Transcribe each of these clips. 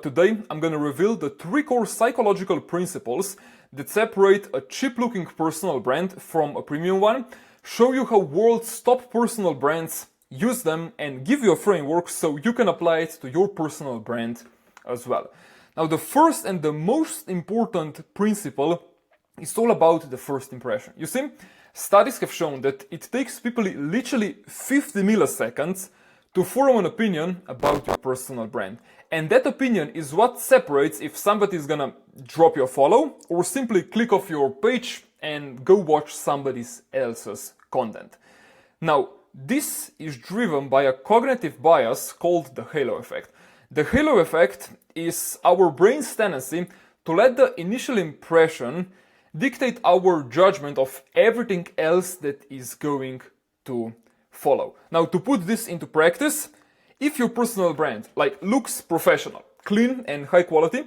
Today, I'm going to reveal the 3 core psychological principles that separate a cheap-looking personal brand from a premium one, show you how world's top personal brands use them, and give you a framework so you can apply it to your personal brand as well. Now, the first and the most important principle is all about the first impression. You see, studies have shown that it takes people literally 50 milliseconds to form an opinion about your personal brand. And that opinion is what separates if somebody is gonna drop you a follow or simply click off your page and go watch somebody else's content. Now, this is driven by a cognitive bias called the halo effect. The halo effect is our brain's tendency to let the initial impression dictate our judgment of everything else that is going to follow. Now, to put this into practice, if your personal brand looks professional, clean and high quality,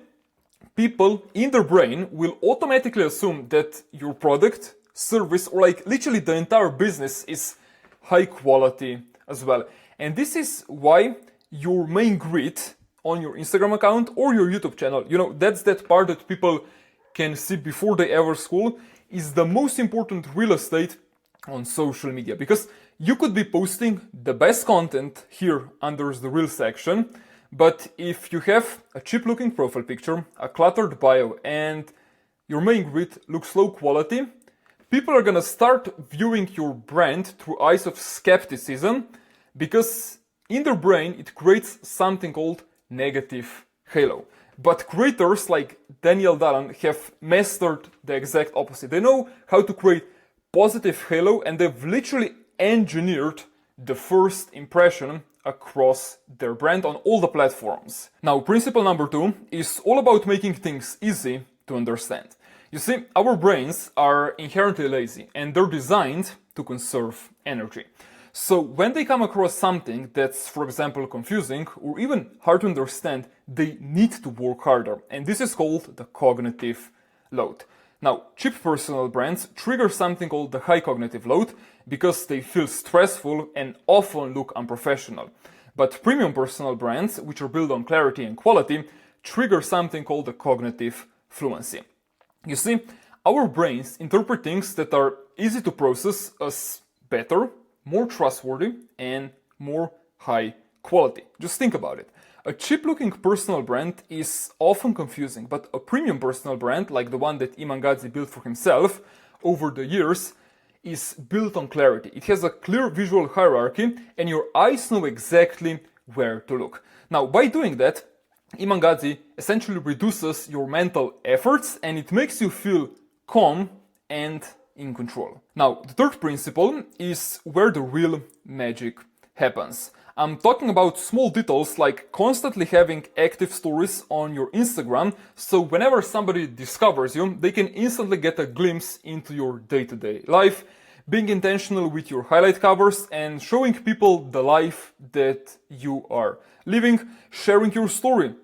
people in their brain will automatically assume that your product, service, or literally the entire business is high quality as well. And this is why your main grid on your Instagram account or your YouTube channel, that's that part that people can see before they ever scroll, is the most important real estate on social media, because you could be posting the best content here under the Reels section, but if you have a cheap looking profile picture, a cluttered bio, and your main grid looks low quality, people are gonna start viewing your brand through eyes of skepticism, because in their brain it creates something called negative halo. But creators like Daniel Dallin have mastered the exact opposite. They know how to create positive halo, and they've literally engineered the first impression across their brand on all the platforms. Now, principle number 2 is all about making things easy to understand. You see, our brains are inherently lazy and they're designed to conserve energy. So when they come across something that's, for example, confusing or even hard to understand, they need to work harder. And this is called the cognitive load. Now, cheap personal brands trigger something called the high cognitive load because they feel stressful and often look unprofessional. But premium personal brands, which are built on clarity and quality, trigger something called the cognitive fluency. You see, our brains interpret things that are easy to process as better, more trustworthy, and more high quality. Just think about it. A cheap-looking personal brand is often confusing, but a premium personal brand, like the one that Iman Gadzhi built for himself over the years, is built on clarity. It has a clear visual hierarchy, and your eyes know exactly where to look. Now, by doing that, Iman Gadzhi essentially reduces your mental efforts, and it makes you feel calm and in control. Now, the third principle is where the real magic happens. I'm talking about small details like constantly having active stories on your Instagram, so whenever somebody discovers you, they can instantly get a glimpse into your day-to-day life, being intentional with your highlight covers and showing people the life that you are living, sharing your story,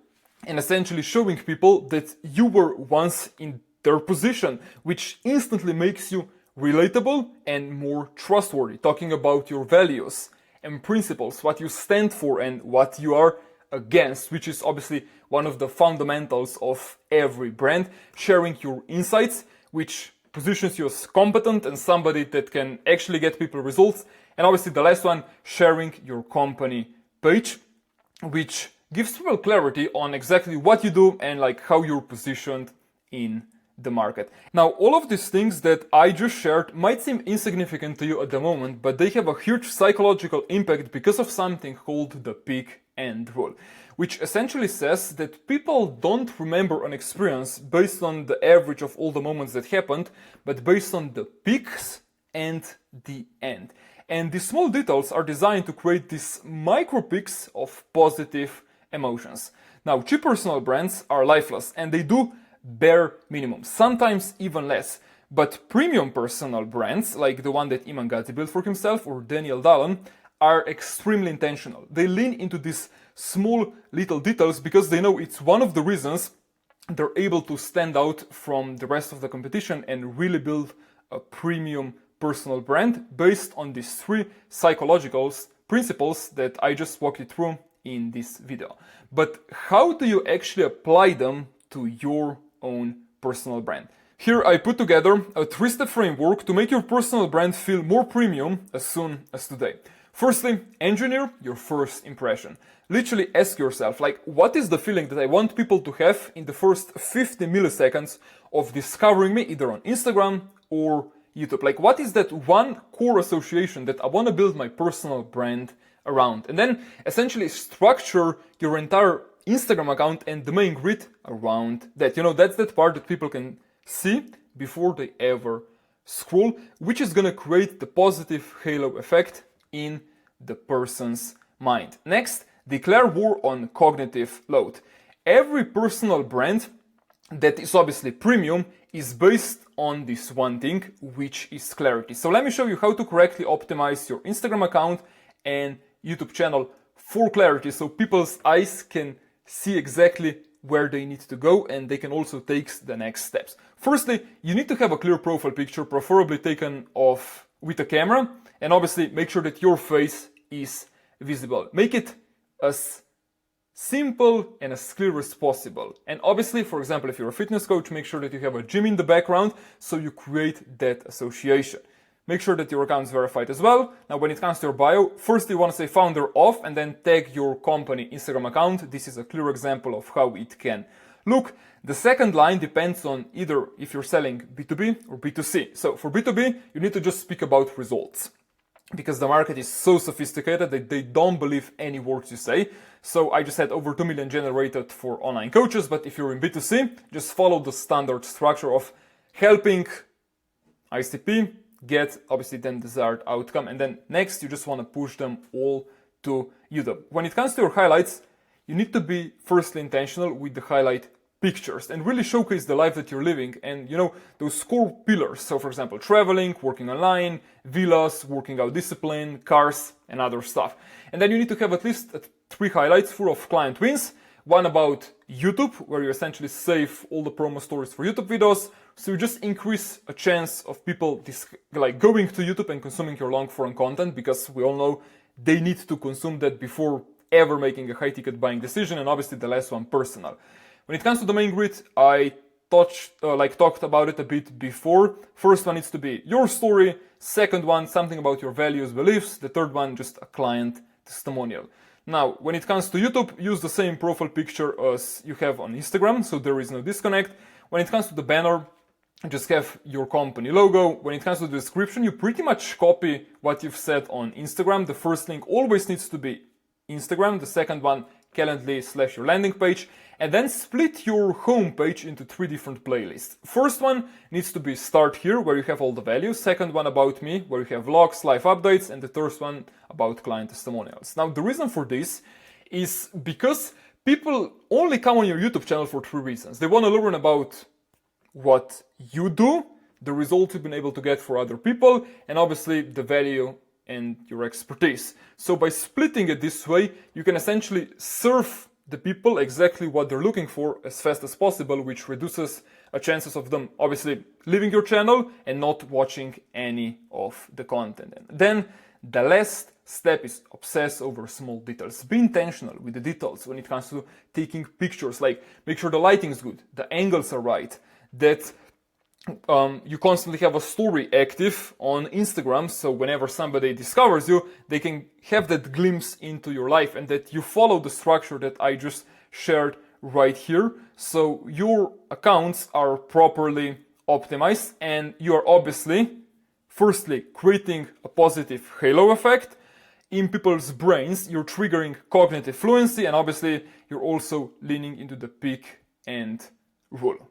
and essentially showing people that you were once in their position, which instantly makes you relatable and more trustworthy, talking about your values and principles, what you stand for and what you are against, which is obviously one of the fundamentals of every brand, sharing your insights, which positions you as competent and somebody that can actually get people results, and obviously the last one, sharing your company page, which gives people clarity on exactly what you do and how you're positioned in the market. Now, all of these things that I just shared might seem insignificant to you at the moment, but they have a huge psychological impact because of something called the peak end rule, which essentially says that people don't remember an experience based on the average of all the moments that happened, but based on the peaks and the end. And these small details are designed to create these micro peaks of positive emotions. Now, cheap personal brands are lifeless and they do bare minimum, sometimes even less. But premium personal brands, like the one that Iman Gadzhi built for himself or Daniel Dallin, are extremely intentional. They lean into these small little details because they know it's one of the reasons they're able to stand out from the rest of the competition and really build a premium personal brand based on these 3 psychological principles that I just walked you through in this video. But how do you actually apply them to your own personal brand? Here I put together a 3-step framework to make your personal brand feel more premium as soon as today. Firstly, engineer your first impression. Literally ask yourself, like, what is the feeling that I want people to have in the first 50 milliseconds of discovering me either on Instagram or YouTube? Like, what is that one core association that I want to build my personal brand around? And then essentially structure your entire Instagram account and the main grid around that. You know, that's that part that people can see before they ever scroll, which is gonna create the positive halo effect in the person's mind. Next, declare war on cognitive load. Every personal brand that is obviously premium is based on this one thing, which is clarity. So let me show you how to correctly optimize your Instagram account and YouTube channel for clarity, so people's eyes can see exactly where they need to go and they can also take the next steps. Firstly, you need to have a clear profile picture, preferably taken off with a camera, and obviously make sure that your face is visible. Make it as simple and as clear as possible. And obviously, for example, if you're a fitness coach, make sure that you have a gym in the background so you create that association. Make sure that your account is verified as well. Now, when it comes to your bio, first you want to say founder of and then tag your company Instagram account. This is a clear example of how it can look. The second line depends on either if you're selling B2B or B2C. So for B2B, you need to just speak about results, because the market is so sophisticated that they don't believe any words you say. So I just had over 2 million generated for online coaches, but if you're in B2C, just follow the standard structure of helping ICP get obviously then desired outcome, and then next you just want to push them all to YouTube. When it comes to your highlights, you need to be firstly intentional with the highlight pictures and really showcase the life that you're living and, you know, those core pillars. So for example, traveling, working online, villas, working out discipline, cars, and other stuff. And then you need to have at least 3 highlights full of client wins. One about YouTube, where you essentially save all the promo stories for YouTube videos. So you just increase a chance of people going to YouTube and consuming your long form content, because we all know they need to consume that before ever making a high ticket buying decision. And obviously the last one, personal. When it comes to the main grid, I talked about it a bit before. First one needs to be your story. Second one, something about your values, beliefs. The third one, just a client testimonial. Now, when it comes to YouTube, use the same profile picture as you have on Instagram, so there is no disconnect. When it comes to the banner, just have your company logo. When it comes to the description, you pretty much copy what you've said on Instagram. The first link always needs to be Instagram. The second one, Calendly / your landing page. And then split your homepage into 3 different playlists. First one needs to be Start Here, where you have all the values. Second one, About Me, where you have vlogs, live updates. And the third one, About Client Testimonials. Now, the reason for this is because people only come on your YouTube channel for 3 reasons. They want to learn about what you do, the results you've been able to get for other people, and obviously the value and your expertise. So by splitting it this way, you can essentially serve the people exactly what they're looking for as fast as possible, which reduces a chances of them obviously leaving your channel and not watching any of the content. And then the last step is obsess over small details. Be intentional with the details when it comes to taking pictures. Like, make sure the lighting is good, the angles are right, that you constantly have a story active on Instagram, so whenever somebody discovers you, they can have that glimpse into your life, and that you follow the structure that I just shared right here. So your accounts are properly optimized, and you are obviously firstly creating a positive halo effect in people's brains. You're triggering cognitive fluency, and obviously you're also leaning into the peak and rule.